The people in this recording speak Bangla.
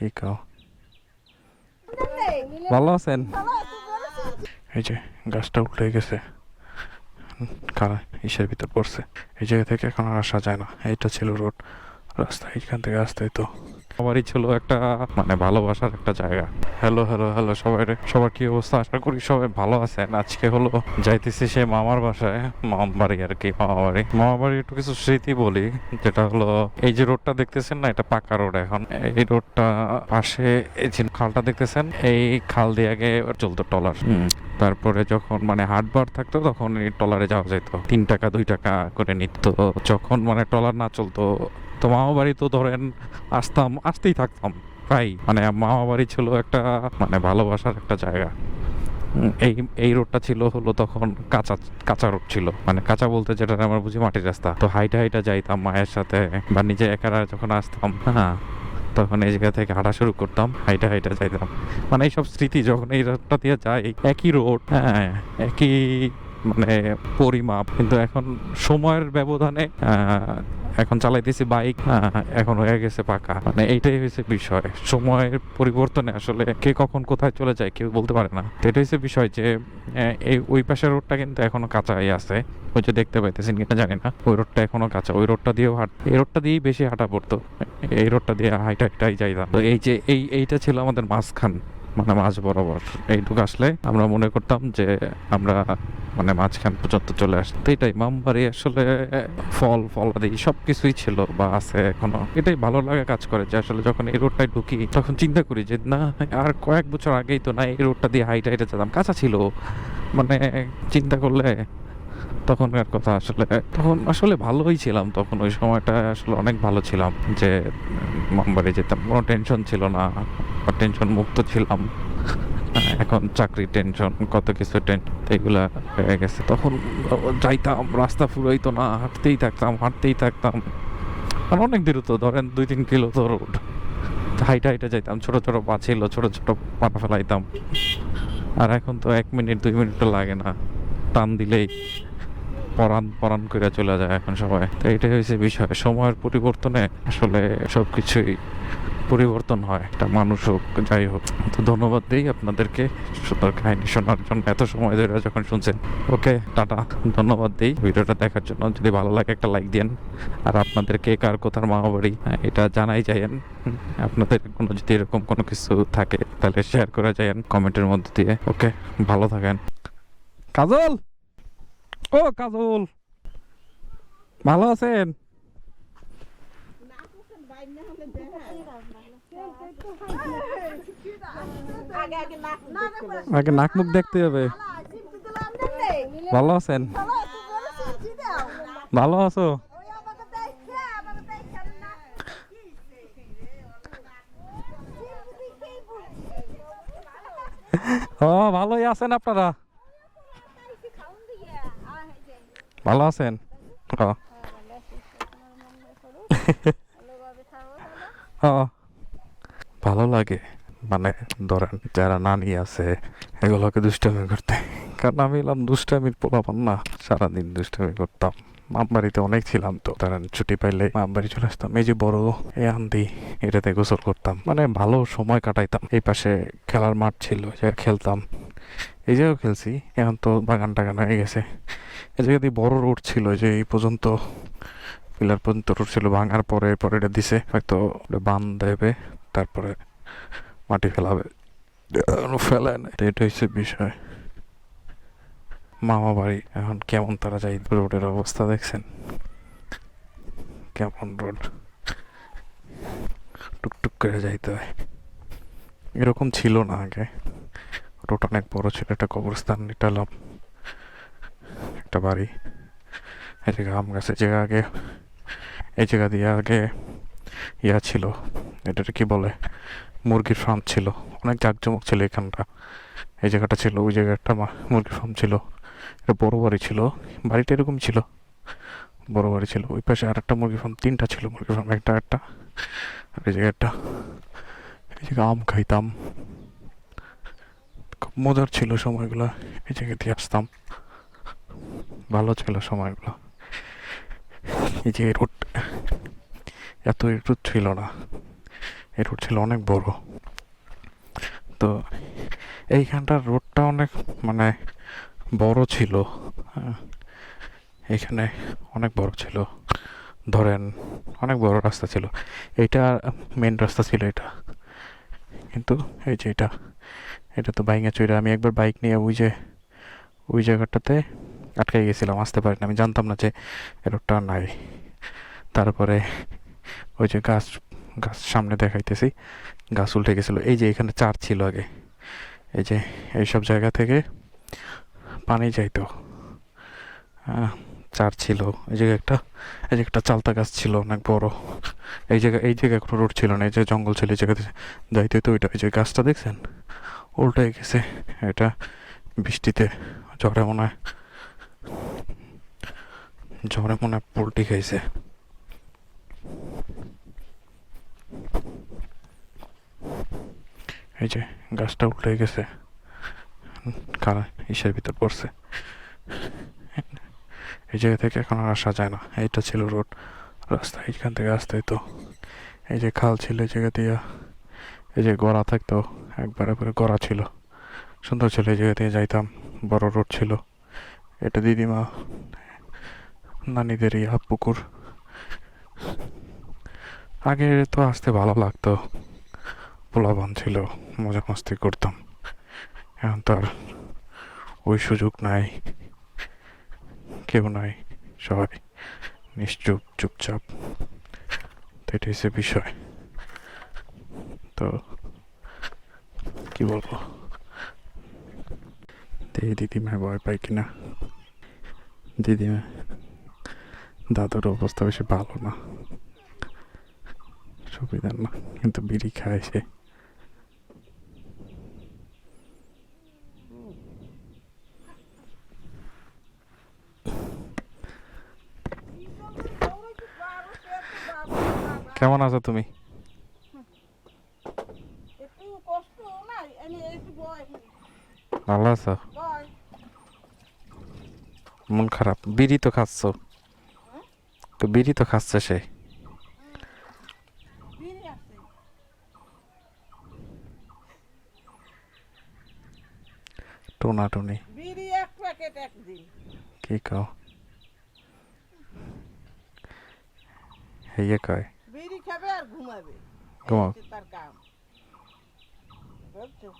কি কাও ভালো আছেন? এই যে গাছটা উঠে গেছে, কারা ইসের ভিতর পড়ছে। এই জায়গা থেকে এখন আর আসা যায় না। এইটা ছিল রোড, রাস্তা এইখান থেকে আসতেই তো সবারই ছিল একটা মানে ভালোবাসার একটা জায়গা। হ্যালো হ্যালো হ্যালো সবাই, সবার কি অবস্থা? আশা করি সবাই ভালো আছেন। আজকে হলো যাইতেছি সে মামার বাসায়, মামার বাড়ি আর কি। মামার বাড়ি একটু কিছু স্মৃতি বলি, যেটা হলো এই যে রোডটা দেখতেছেন না, এটা পাকা রোড। এখন এই রোডটা পাশে এই যে খালটা দেখতেছেন, এই খাল দিয়ে আগে চলতো ট্রলার। তারপরে যখন মানে হাটবার থাকতো তখন এই ট্রলারে যাওয়া যেত, 3 টাকা 2 টাকা করে নিত। যখন মানে ট্রলার না চলতো তো মামা বাড়ি তো ধরেন আসতেই থাকতাম প্রায়। মানে মামা বাড়ি ছিল একটা মানে ভালোবাসার একটা জায়গা। এই এই রোডটা ছিল হলো তখন কাঁচা কাঁচা রোড ছিল, মানে কাঁচা বলতে যেটা আমরা বুঝি মাটির রাস্তা। তো হাইটা হাইটা যাইতাম মায়ের সাথে বা নিজে একারা যখন আসতাম, হ্যাঁ, তখন এই জায়গা থেকে হাঁটা শুরু করতাম, হাইটা হাইটা যাইতাম। মানে এইসব স্মৃতি যখন এই রোডটা দিয়ে যাই, একই রোড, হ্যাঁ, একই মানে পরিমাপ, কিন্তু এখন সময়ের ব্যবধানে এখন চালাইতেছি বাইক, এখন হয়ে গেছে পাকা। মানে এইটাই হয়েছে বিষয়, সময়ের পরিবর্তনে আসলে কে কখন কোথায় চলে যায় কেউ বলতে পারে না। তো এটা হচ্ছে বিষয় যে এই ওই পাশের রোডটা কিন্তু এখনো কাঁচাই আছে। ওই যে দেখতে পাইতেছেন কিনা জানি না, ওই রোডটা এখনো কাঁচা। ওই রোডটা দিয়েও এই রোডটা দিয়েই বেশি হাঁটা পড়তো, এই রোডটা দিয়ে হাইটা হাইটাই যাইতাম। তো এই যে এইটা ছিল আমাদের মাঝখান, মানে মাঝ বরাবর এইটুকু আসলে আমরা মনে করতাম যে আমরা মানে মাঝখান পর্যন্ত চলে আসতো। এটাই মামবাড়ি আসলে ফল ফলাদি সবকিছুই ছিল বা আছে এখনো। এটাই ভালো লাগা কাজ করে যে আসলে যখন এই রোডটায় ঢুকি তখন চিন্তা করি যে না, আর কয়েক বছর আগেই তো না এই রোডটা দিয়ে হাইটা হাইটা যেতাম, কাঁচা ছিল। মানে চিন্তা করলে তখনকার কথা, আসলে তখন আসলে ভালোই ছিলাম। তখন ওই সময়টা আসলে অনেক ভালো ছিলাম যে মামবাড়ি যেতাম, কোনো টেনশন ছিল না, টেনশন মুক্ত ছিলাম। এখন চাকরি টেনশন, কত কিছু টেনশন, এগুলা হয়ে গেছে। তখন যাইতাম, রাস্তা ফুরাইতো না, হাঁটতেই থাকতাম। আর অনেক দূর তো, ধরেন 2-3 কিলো তো রোড, হাইটা হাইটা যাইতাম। ছোট ছোট পা ছিল, ছোট ছোট পা ফেলাইতাম। আর এখন তো 1 মিনিট 2 মিনিটও লাগে না, টান দিলেই পরান করে চলে যায় এখন সবাই। তো এটাই হয়েছে বিষয়, সময়ের পরিবর্তনে আসলে সবকিছুই পরিবর্তন হয়, একটা মানুষ হোক যাই হোক। তো ধন্যবাদ দিই আপনাদেরকে সুন্দর কাহিনী শোনার জন্য, এত সময় ধরে যখন শুনছেন। ওকে, টাটা, ধন্যবাদ দিই ভিডিওটা দেখার জন্য। যদি ভালো লাগে একটা লাইক দিন, আর আপনাদেরকে কার কোথার মামাবাড়ি এটা জানাই যায়েন। আপনাদের কোনো যদি এরকম কোনো কিছু থাকে তাহলে শেয়ার করে যায়েন কমেন্টের মধ্যে দিয়ে। ওকে, ভালো থাকেন। কাজল, ও কাজল, ভালো আছেন? আগে নাক মুখ দেখতে হবে। ভালো আছেন? ভালো আছো? ও, ভালোই আছেন আপনারা? ভালো আছেন? ভালো লাগে মানে ধরেন যারা নানি আছে এগুলোকে দুষ্টামি করতে, কারণ আমি এলাম দুষ্টামির পোলাপান না, সারাদিন দুষ্টামি করতাম। মামবাড়িতে অনেক ছিলাম, তো ধরেন ছুটি পাইলে মামবাড়ি চলে আসতাম। এই যে বড় এই আন্দি, এটাতে গোসল করতাম, মানে ভালো সময় কাটাইতাম। এই পাশে খেলার মাঠ ছিল, যে খেলতাম, এই জায়গাও খেলছি। এখন তো বাগান টাগান হয়ে গেছে। এই জায়গা দিয়ে বড় রোড ছিল, যে এই পর্যন্ত পিলার পর্যন্ত রোড ছিল, ভাঙার পরে এটা দিছে হয়তো বান দেবে, তারপরে মাটি ফেলাবে, ফেলায় না। এটা হচ্ছে বিষয়। মামা বাড়ি এখন কেমন তারা যাই, রোডের অবস্থা দেখছেন কেমন, রোড টুকটুক করে যাইতে হয়। এরকম ছিল না আগে, রোড অনেক বড় ছিল। একটা কবরস্থান, এটা হলাম একটা বাড়ি। এই জায়গা আম গাছের জায়গা, আগে এই জায়গা দিয়ে আগে ইয়া ছিল, এটা কি বলে, মুরগির ফার্ম ছিল, অনেক জাঁকজমক ছিল এখানটা। এই জায়গাটা ছিল, ওই জায়গাটা মুরগির ফার্ম ছিল। এটা বড় বাড়ি ছিল, বাড়িটা এরকম ছিল, বড় বাড়ি ছিল। ওই পাশে আর একটা মুরগির ফার্ম, 3টা ছিল মুরগির ফার্ম, একটা আর এই জায়গাটা। এই জায়গায় আম খাইতাম, খুব মজার ছিল সময়গুলো। এই জায়গা দিয়ে আসতাম, ভালো ছিল সময়গুলো। এই যে রোড এত রোদ ছিল না, এই রোড ছিল অনেক বড়। তো এইখানটার রোডটা অনেক মানে বড় ছিল। হ্যাঁ, এখানে অনেক বড় ছিল, ধরেন অনেক বড় রাস্তা ছিল। এইটা মেন রাস্তা ছিল এটা, কিন্তু এই যে এটা এটা তো বাইঙা চইরা আমি একবার বাইক নিয়ে ওই জায়গাটাতে আটকে গেছিলাম, আসতে পারিনি। আমি জানতাম না যে এ রোডটা নাই। তারপরে ওই যে গাছ গাছ সামনে দেখাইতেছি, গাছ উল্টে গেছিল। এই যে এখানে চার ছিল আগে, এই যে এইসব জায়গা থেকে পানি যাইতো। চার ছিল। এই যে একটা চালতা গাছ ছিল অনেক বড়। এই জায়গায় কোনো রোড ছিল না, এই যে জঙ্গল ছিল, এই জায়গাতে যাইতে হতো। ওইটা, এই যে গাছটা দেখছেন উল্টে গেছে। এটা বৃষ্টিতে, ঝড়ে মনে হয় পোল্টি খাইছে। এই যে গাছটা উল্টে গেছে, কারণ ইসের ভিতর পড়ছে। এই জায়গা থেকে এখন আর আসা যায় না। এইটা ছিল রোড, রাস্তা। এইখান থেকে আসতে হতো। এই যে খাল ছিল এই জায়গা দিয়ে, এই যে গড়া থাকতো, একবারে করে গড়া ছিল, সুন্দর ছিল। এই জায়গা দিয়ে যাইতাম, বড় রোড ছিল। এটা দিদিমা নানিদের ইয়া পুকুর। আগে তো আসতে ভালো লাগতো, পোলাপান ছিল, মজা মস্তি করতাম। এখন তো আর ওই সুযোগ নাই, কেউ নাই, সবাই নিশ্চুপ চুপচাপ। তো এটাই হচ্ছে বিষয়। তো কি বলবো, এই দিদিমায় ভয় পাই কিনা। দিদিমা দাদুর অবস্থা বেশি ভালো না, সুবিধার না, কিন্তু বিড়ি খায় সে। কেমন আছো তুমি? ভালো আছো? মন খারাপ? বিড়ি তো খাচ্ছ, তো বিড়ি তো খাচ্ছে সে। টোনা টুনি কি কও? হেয়ে কয় বিড়ি খাবে আর ঘুমাবে, ঘুমাও। তার কাম বুঝছো।